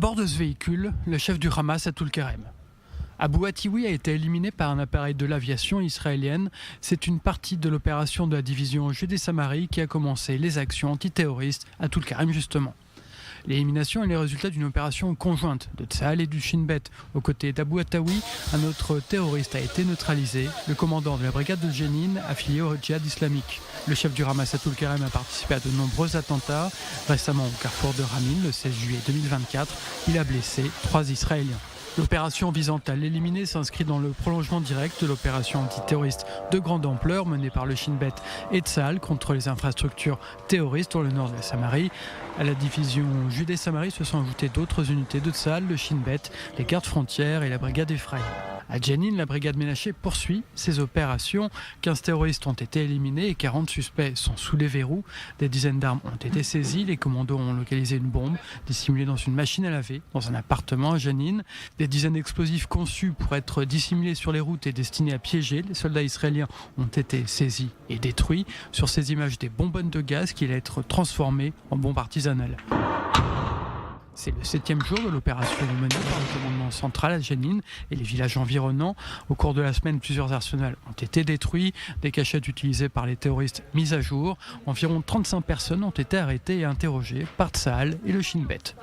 bord de ce véhicule, le chef du Hamas à Toul-Kerem. Abou Atiwi a été éliminé par un appareil de l'aviation israélienne. C'est une partie de l'opération de la division Judée-Samarie qui a commencé les actions antiterroristes à Toul-Kerem justement. L'élimination est le résultat d'une opération conjointe de Tsahal et du Shin Bet. Aux côtés d'Abou Atiwi, un autre terroriste a été neutralisé, le commandant de la brigade de Jenin affilié au djihad islamique. Le chef du Hamas à Toul-Kerem a participé à de nombreux attentats. Récemment au carrefour de Ramin, le 16 juillet 2024, il a blessé 3 Israéliens. L'opération visant à l'éliminer s'inscrit dans le prolongement direct de l'opération antiterroriste de grande ampleur menée par le Shin Bet et Tsahal contre les infrastructures terroristes dans le nord de la Samarie. À la division Judée-Samarie se sont ajoutées d'autres unités de Tsahal, le Shin Bet, les gardes frontières et la brigade Ephraïm. À Jenin, la brigade Ménaché poursuit ses opérations. 15 terroristes ont été éliminés et 40 suspects sont sous les verrous. Des dizaines d'armes ont été saisies. Les commandos ont localisé une bombe dissimulée dans une machine à laver dans un appartement à Jenin. Des dizaines d'explosifs conçus pour être dissimulés sur les routes et destinés à piéger les soldats israéliens ont été saisis et détruits. Sur ces images, des bonbonnes de gaz qui allaient être transformées en bombes artisanales. C'est le 7e jour de l'opération menée par le commandement central à Jenin et les villages environnants. Au cours de la semaine, plusieurs arsenals ont été détruits, des cachettes utilisées par les terroristes mises à jour. Environ 35 personnes ont été arrêtées et interrogées par Tsahal et le Shin Bet.